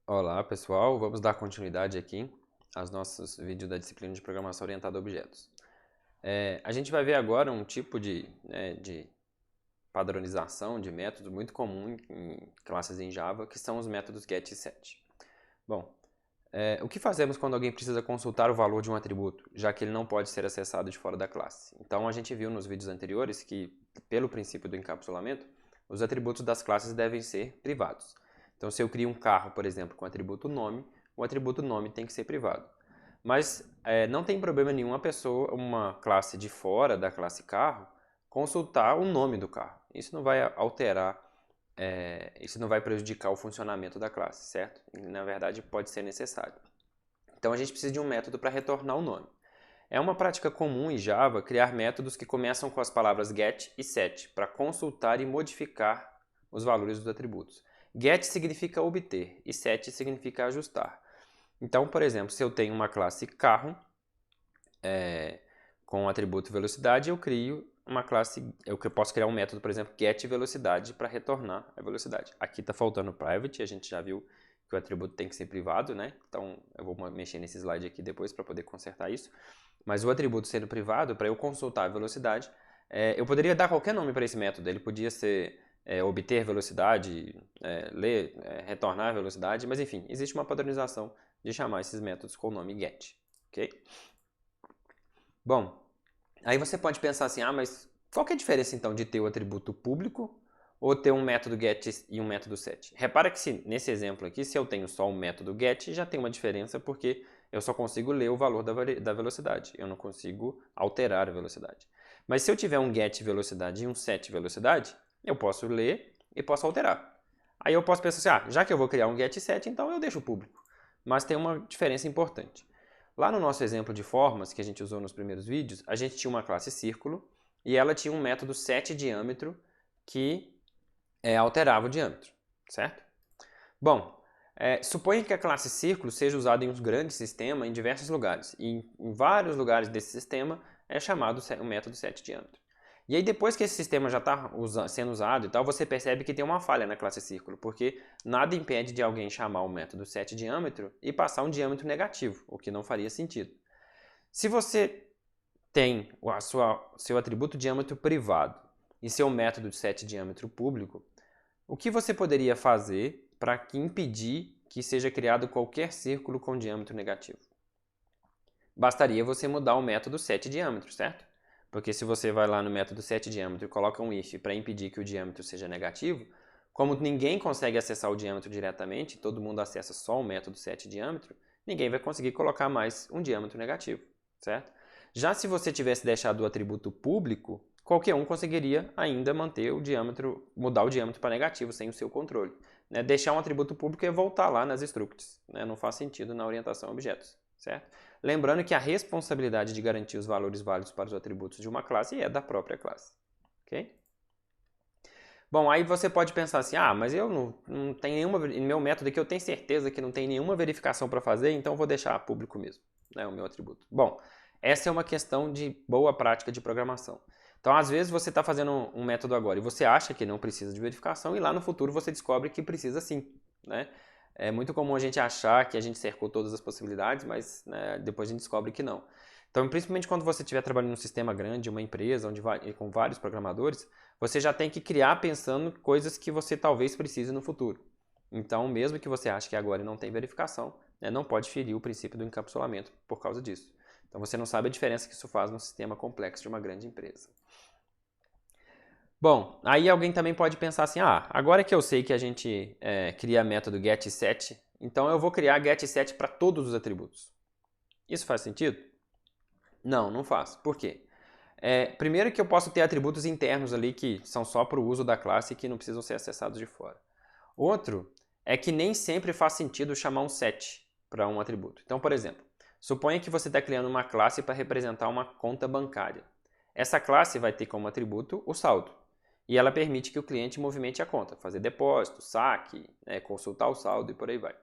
Olá pessoal, vamos dar continuidade aqui aos nossos vídeos da disciplina de Programação Orientada a Objetos. A gente vai ver agora um tipo de padronização de métodos muito comum em classes em Java, que são os métodos get e set. Bom, o que fazemos quando alguém precisa consultar o valor de um atributo, já que ele não pode ser acessado de fora da classe? Então a gente viu nos vídeos anteriores que, pelo princípio do encapsulamento, os atributos das classes devem ser privados. Então, se eu crio um carro, por exemplo, com o atributo nome, o atributo nome tem que ser privado. Mas não tem problema nenhum uma classe de fora da classe carro, consultar o nome do carro. Isso não vai alterar, isso não vai prejudicar o funcionamento da classe, certo? Na verdade, pode ser necessário. Então, a gente precisa de um método para retornar o nome. É uma prática comum em Java criar métodos que começam com as palavras get e set para consultar e modificar os valores dos atributos. Get significa obter e set significa ajustar. Então, por exemplo, se eu tenho uma classe carro com o atributo velocidade, eu posso criar um método, por exemplo, get velocidade para retornar a velocidade. Aqui está faltando private, a gente já viu que o atributo tem que ser privado, né? Então eu vou mexer nesse slide aqui depois para poder consertar isso. Mas o atributo sendo privado, para eu consultar a velocidade, eu poderia dar qualquer nome para esse método. Ele podia ser obter velocidade, retornar velocidade, mas enfim, existe uma padronização de chamar esses métodos com o nome get. Ok? Bom, aí você pode pensar assim, mas qual que é a diferença então de ter o atributo público ou ter um método get e um método set? Repara que nesse exemplo aqui, se eu tenho só um método get, já tem uma diferença porque eu só consigo ler o valor da velocidade, eu não consigo alterar a velocidade. Mas se eu tiver um get velocidade e um set velocidade, eu posso ler e posso alterar. Aí eu posso pensar assim, já que eu vou criar um get e set, então eu deixo público. Mas tem uma diferença importante. Lá no nosso exemplo de formas que a gente usou nos primeiros vídeos, a gente tinha uma classe círculo e ela tinha um método setDiâmetro que alterava o diâmetro, certo? Bom, suponha que a classe círculo seja usada em um grande sistema em diversos lugares. E em vários lugares desse sistema é chamado o método setDiâmetro. E aí depois que esse sistema já está sendo usado e tal, você percebe que tem uma falha na classe círculo, porque nada impede de alguém chamar o método setDiâmetro e passar um diâmetro negativo, o que não faria sentido. Se você tem seu atributo diâmetro privado e seu método de setDiâmetro público, o que você poderia fazer para impedir que seja criado qualquer círculo com diâmetro negativo? Bastaria você mudar o método setDiâmetro, certo? Porque se você vai lá no método setDiâmetro e coloca um if para impedir que o diâmetro seja negativo, como ninguém consegue acessar o diâmetro diretamente, todo mundo acessa só o método setDiâmetro, ninguém vai conseguir colocar mais um diâmetro negativo, certo? Já se você tivesse deixado o atributo público, qualquer um conseguiria ainda manter o diâmetro, mudar o diâmetro para negativo sem o seu controle. Deixar um atributo público é voltar lá nas structs, não faz sentido na orientação a objetos, certo? Lembrando que a responsabilidade de garantir os valores válidos para os atributos de uma classe é da própria classe, ok? Bom, aí você pode pensar assim, mas eu não tenho nenhuma, no meu método aqui eu tenho certeza que não tem nenhuma verificação para fazer, então eu vou deixar público mesmo, o meu atributo. Bom, essa é uma questão de boa prática de programação. Então, às vezes você está fazendo um método agora e você acha que não precisa de verificação e lá no futuro você descobre que precisa sim, né? É muito comum a gente achar que a gente cercou todas as possibilidades, mas depois a gente descobre que não. Então, principalmente quando você estiver trabalhando em um sistema grande, uma empresa com vários programadores, você já tem que criar pensando coisas que você talvez precise no futuro. Então, mesmo que você ache que agora não tem verificação, não pode ferir o princípio do encapsulamento por causa disso. Então, você não sabe a diferença que isso faz num sistema complexo de uma grande empresa. Bom, aí alguém também pode pensar assim, agora que eu sei que a gente cria método getSet, então eu vou criar getSet para todos os atributos. Isso faz sentido? Não, não faz. Por quê? Primeiro que eu posso ter atributos internos ali que são só para o uso da classe e que não precisam ser acessados de fora. Outro é que nem sempre faz sentido chamar um set para um atributo. Então, por exemplo, suponha que você está criando uma classe para representar uma conta bancária. Essa classe vai ter como atributo o saldo. E ela permite que o cliente movimente a conta, fazer depósito, saque, consultar o saldo e por aí vai.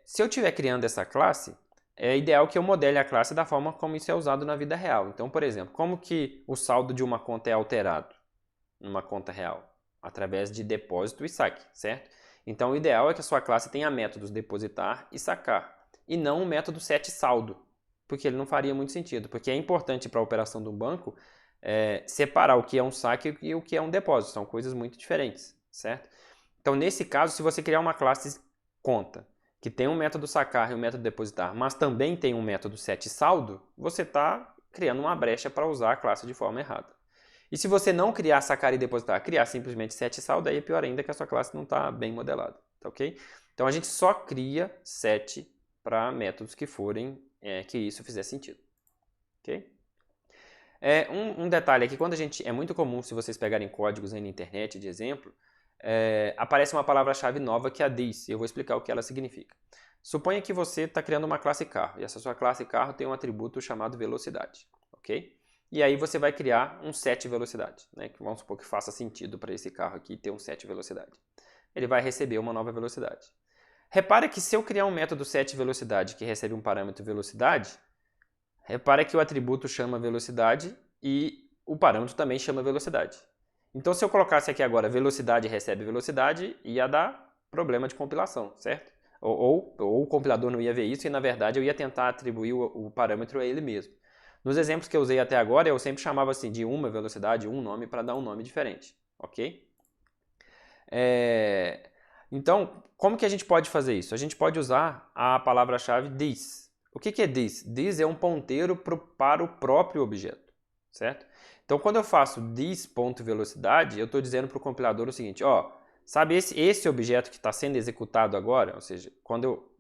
Se eu estiver criando essa classe, é ideal que eu modele a classe da forma como isso é usado na vida real. Então, por exemplo, como que o saldo de uma conta é alterado numa conta real? Através de depósito e saque, certo? Então, o ideal é que a sua classe tenha métodos depositar e sacar, e não o método setSaldo, porque ele não faria muito sentido, porque é importante para a operação do banco separar o que é um saque e o que é um depósito, são coisas muito diferentes, certo? Então, nesse caso, se você criar uma classe conta, que tem um método sacar e um método depositar, mas também tem um método setSaldo, você está criando uma brecha para usar a classe de forma errada. E se você não criar sacar e depositar, criar simplesmente setSaldo, aí é pior ainda que a sua classe não está bem modelada, tá ok? Então a gente só cria set para métodos que forem, que isso fizer sentido, ok? Um detalhe aqui, é muito comum se vocês pegarem códigos aí na internet de exemplo, aparece uma palavra-chave nova que é a this, e eu vou explicar o que ela significa. Suponha que você está criando uma classe carro, e essa sua classe carro tem um atributo chamado velocidade, ok? E aí você vai criar um set velocidade, né? Que vamos supor que faça sentido para esse carro aqui ter um set velocidade. Ele vai receber uma nova velocidade. Repara que se eu criar um método set velocidade que recebe um parâmetro velocidade, repara que o atributo chama velocidade e o parâmetro também chama velocidade. Então se eu colocasse aqui agora velocidade recebe velocidade, ia dar problema de compilação, certo? Ou o compilador não ia ver isso e na verdade eu ia tentar atribuir o parâmetro a ele mesmo. Nos exemplos que eu usei até agora, eu sempre chamava assim de uma velocidade, um nome, para dar um nome diferente, ok? Então, como que a gente pode fazer isso? A gente pode usar a palavra-chave this. O que é this? This é um ponteiro para o próprio objeto, certo? Então, quando eu faço this.velocidade, eu estou dizendo para o compilador o seguinte, ó, sabe esse objeto que está sendo executado agora? Ou seja,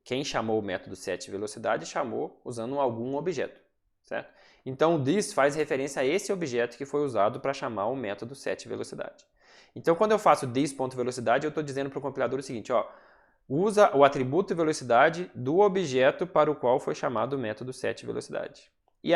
quem chamou o método setVelocidade chamou usando algum objeto, certo? Então, o this faz referência a esse objeto que foi usado para chamar o método setVelocidade. Então, quando eu faço this.velocidade, eu estou dizendo para o compilador o seguinte, ó, usa o atributo velocidade do objeto para o qual foi chamado o método setVelocidade. E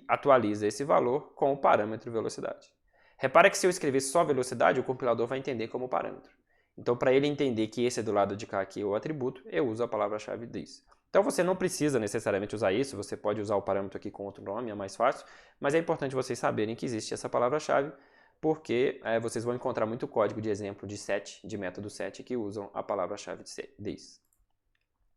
atualiza esse valor com o parâmetro velocidade. Repara que se eu escrever só velocidade, o compilador vai entender como parâmetro. Então, para ele entender que esse é do lado de cá aqui é o atributo, eu uso a palavra-chave this. Então, você não precisa necessariamente usar isso, você pode usar o parâmetro aqui com outro nome, é mais fácil, mas é importante vocês saberem que existe essa palavra-chave, porque vocês vão encontrar muito código de exemplo de set, de método set, que usam a palavra-chave this.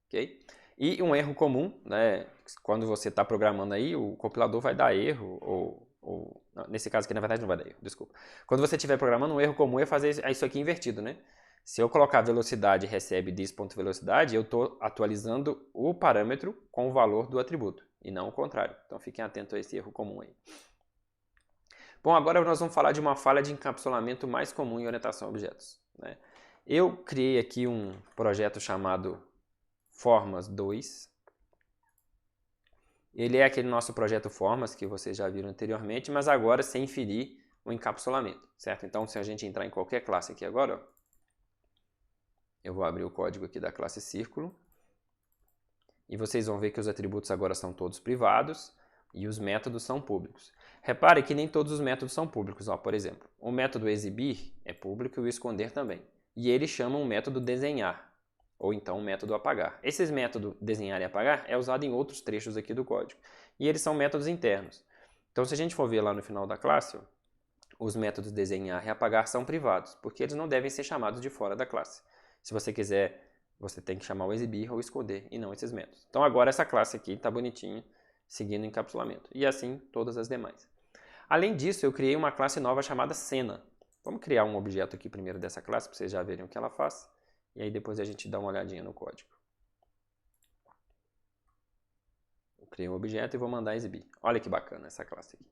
Ok? E um erro comum, né, quando você está programando aí, o compilador vai dar erro, ou nesse caso aqui na verdade não vai dar erro, desculpa. Quando você estiver programando, um erro comum é fazer isso aqui invertido, né? Se eu colocar velocidade recebe this.velocidade, eu estou atualizando o parâmetro com o valor do atributo, e não o contrário. Então fiquem atentos a esse erro comum aí. Bom, agora nós vamos falar de uma falha de encapsulamento mais comum em orientação a objetos, né? Eu criei aqui um projeto chamado Formas 2. Ele é aquele nosso projeto Formas que vocês já viram anteriormente, mas agora sem ferir o encapsulamento, certo? Então, se a gente entrar em qualquer classe aqui agora, ó, eu vou abrir o código aqui da classe Círculo, e vocês vão ver que os atributos agora são todos privados e os métodos são públicos. Repare que nem todos os métodos são públicos. Ó, por exemplo, o método exibir é público e o esconder também. E eles chamam o método desenhar, ou então o método apagar. Esses métodos desenhar e apagar é usado em outros trechos aqui do código. E eles são métodos internos. Então, se a gente for ver lá no final da classe, ó, os métodos desenhar e apagar são privados, porque eles não devem ser chamados de fora da classe. Se você quiser, você tem que chamar o exibir ou esconder, e não esses métodos. Então, agora essa classe aqui está bonitinha, seguindo o encapsulamento. E assim, todas as demais. Além disso, eu criei uma classe nova chamada cena. Vamos criar um objeto aqui primeiro dessa classe, para vocês já verem o que ela faz. E aí depois a gente dá uma olhadinha no código. Eu criei um objeto e vou mandar exibir. Olha que bacana essa classe aqui.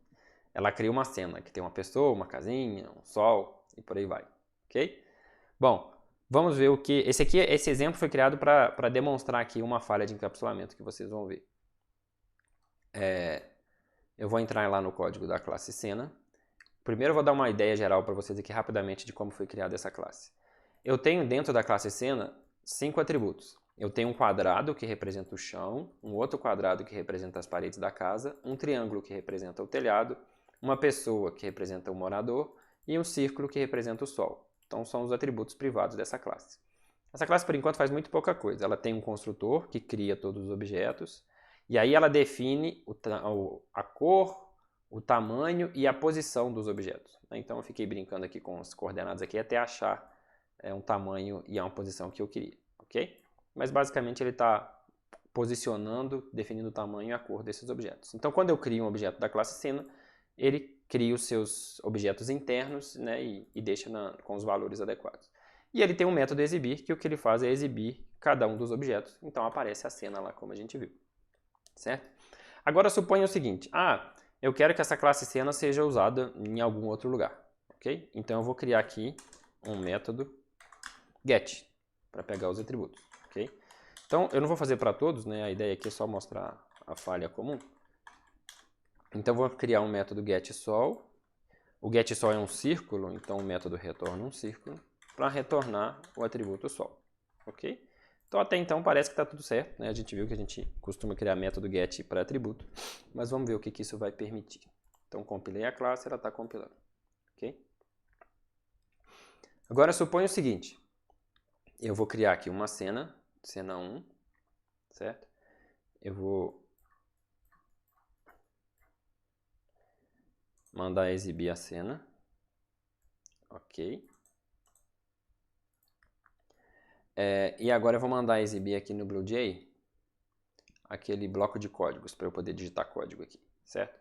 Ela cria uma cena que tem uma pessoa, uma casinha, um sol e por aí vai. Ok? Bom, vamos ver o que... Esse exemplo foi criado para demonstrar aqui uma falha de encapsulamento que vocês vão ver. Eu vou entrar lá no código da classe cena. Primeiro eu vou dar uma ideia geral para vocês aqui rapidamente de como foi criada essa classe. Eu tenho dentro da classe cena 5 atributos. Eu tenho um quadrado que representa o chão, um outro quadrado que representa as paredes da casa, um triângulo que representa o telhado, uma pessoa que representa o morador e um círculo que representa o sol. Então são os atributos privados dessa classe. Essa classe por enquanto faz muito pouca coisa. Ela tem um construtor que cria todos os objetos e aí ela define a cor, o tamanho e a posição dos objetos. Então eu fiquei brincando aqui com as coordenadas aqui até achar é um tamanho e é uma posição que eu queria, ok? Mas basicamente ele está posicionando, definindo o tamanho e a cor desses objetos. Então quando eu crio um objeto da classe cena, ele cria os seus objetos internos, né, e deixa com os valores adequados. E ele tem um método exibir, que o que ele faz é exibir cada um dos objetos. Então aparece a cena lá, como a gente viu. Certo? Agora suponha o seguinte, eu quero que essa classe cena seja usada em algum outro lugar. Ok? Então eu vou criar aqui um método get, para pegar os atributos. Ok? Então eu não vou fazer para todos, né? A ideia aqui é só mostrar a falha comum. Então eu vou criar um método getSol. O getSol é um círculo, então o método retorna um círculo para retornar o atributo sol. Ok? Então até então parece que está tudo certo, né? A gente viu que a gente costuma criar método get para atributo, mas vamos ver o que isso vai permitir. Então compilei a classe, ela está compilando. Ok? Agora suponha o seguinte, eu vou criar aqui uma cena 1, certo? Eu vou mandar exibir a cena, ok? E agora eu vou mandar exibir aqui no BlueJ aquele bloco de códigos para eu poder digitar código aqui, certo?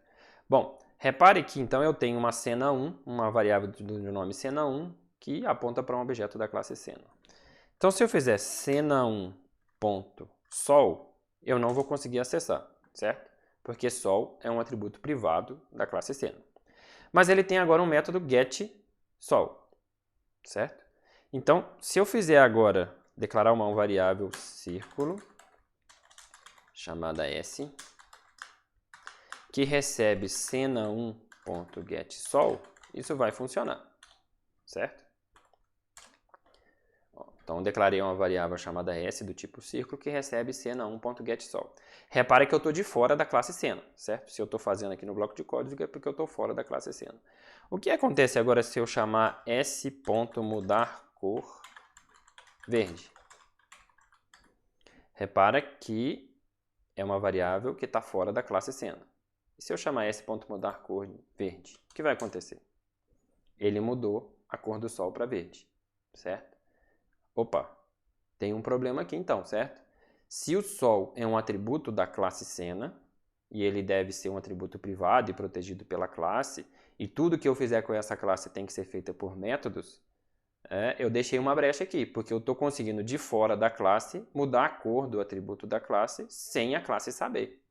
Bom, repare que então eu tenho uma cena 1, uma variável do nome cena1, que aponta para um objeto da classe cena. Então se eu fizer cena1.sol, eu não vou conseguir acessar, certo? Porque sol é um atributo privado da classe cena. Mas ele tem agora um método getSol, certo? Então, se eu fizer agora declarar uma variável círculo chamada S, que recebe cena1.getSol, isso vai funcionar, certo? Então, declarei uma variável chamada S do tipo círculo que recebe cena1.getSol. Repare que eu estou de fora da classe cena, certo? Se eu estou fazendo aqui no bloco de código é porque eu estou fora da classe cena. O que acontece agora se eu chamar s.mudarCor verde? Repara que é uma variável que está fora da classe cena. E se eu chamar s.mudarCor verde, o que vai acontecer? Ele mudou a cor do sol para verde, certo? Opa, tem um problema aqui então, certo? Se o sol é um atributo da classe cena, e ele deve ser um atributo privado e protegido pela classe, e tudo que eu fizer com essa classe tem que ser feito por métodos, eu deixei uma brecha aqui, porque eu estou conseguindo de fora da classe mudar a cor do atributo da classe sem a classe saber,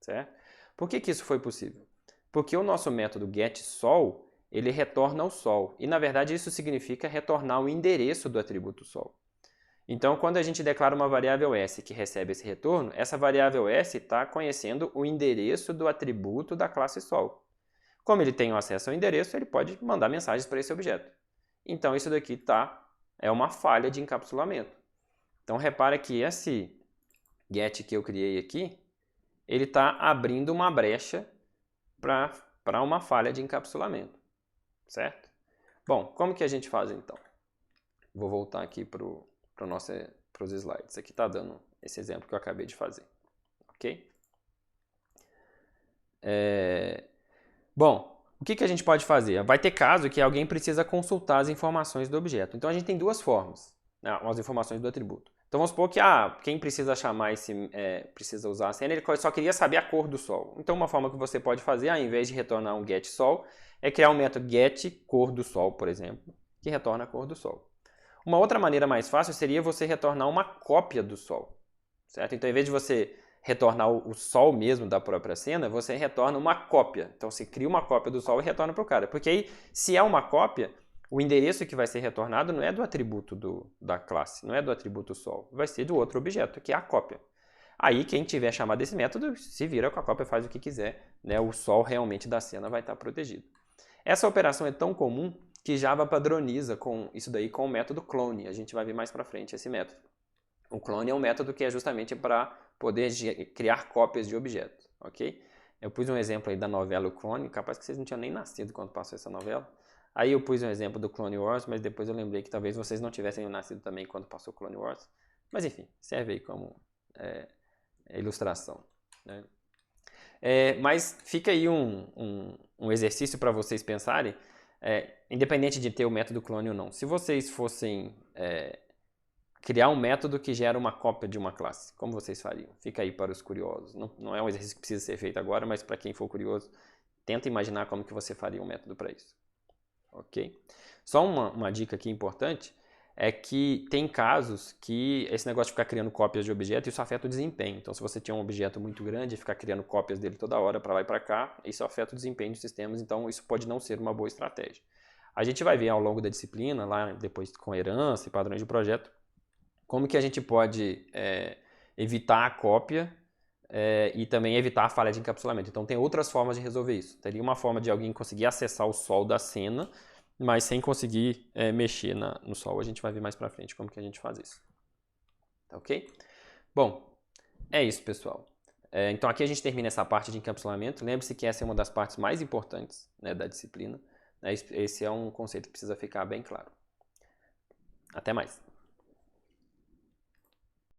certo? Por que isso foi possível? Porque o nosso método getSol, ele retorna o sol, e na verdade isso significa retornar o endereço do atributo sol. Então, quando a gente declara uma variável S que recebe esse retorno, essa variável S está conhecendo o endereço do atributo da classe sol. Como ele tem acesso ao endereço, ele pode mandar mensagens para esse objeto. Então, isso daqui é uma falha de encapsulamento. Então, repara que esse get que eu criei aqui, ele está abrindo uma brecha para uma falha de encapsulamento, certo? Bom, como que a gente faz então? Vou voltar aqui para os slides. Aqui está dando esse exemplo que eu acabei de fazer, ok? Bom, o que a gente pode fazer? Vai ter caso que alguém precisa consultar as informações do objeto. Então a gente tem duas formas, né, as informações do atributo. Então vamos supor que quem precisa chamar precisa usar a cena, ele só queria saber a cor do sol. Então uma forma que você pode fazer, ao invés de retornar um getSol, é criar um método getCorDoSol, por exemplo, que retorna a cor do sol. Uma outra maneira mais fácil seria você retornar uma cópia do sol, certo? Então, em vez de você retornar o sol mesmo da própria cena, você retorna uma cópia. Então, você cria uma cópia do sol e retorna para o cara. Porque aí, se é uma cópia, o endereço que vai ser retornado não é do atributo da classe, não é do atributo sol, vai ser do outro objeto, que é a cópia. Aí, quem tiver chamado esse método, se vira com a cópia, faz o que quiser, né? O sol realmente da cena vai estar protegido. Essa operação é tão comum que Java padroniza isso daí com o método clone. A gente vai ver mais para frente esse método. O clone é um método que é justamente para poder criar cópias de objetos, ok? Eu pus um exemplo aí da novela O Clone, capaz que vocês não tinham nem nascido quando passou essa novela. Aí eu pus um exemplo do Clone Wars, mas depois eu lembrei que talvez vocês não tivessem nascido também quando passou o Clone Wars. Mas enfim, serve aí como ilustração, né? Mas fica aí um exercício para vocês pensarem. independente de ter o método clone ou não. Se vocês fossem criar um método que gera uma cópia de uma classe, como vocês fariam? Fica aí para os curiosos. Não é um exercício que precisa ser feito agora, mas para quem for curioso, tenta imaginar como que você faria um método para isso. Ok? Só uma dica aqui importante é que tem casos que esse negócio de ficar criando cópias de objeto, isso afeta o desempenho. Então, se você tinha um objeto muito grande e ficar criando cópias dele toda hora, para lá e para cá, isso afeta o desempenho dos sistemas, então isso pode não ser uma boa estratégia. A gente vai ver ao longo da disciplina, lá depois com herança e padrões de projeto, como que a gente pode evitar a cópia e também evitar a falha de encapsulamento. Então, tem outras formas de resolver isso. Teria uma forma de alguém conseguir acessar o sol da cena, mas sem conseguir mexer no sol. A gente vai ver mais pra frente como que a gente faz isso. Tá ok? Bom, é isso, pessoal. Então aqui a gente termina essa parte de encapsulamento. Lembre-se que essa é uma das partes mais importantes, né, da disciplina. Esse é um conceito que precisa ficar bem claro. Até mais.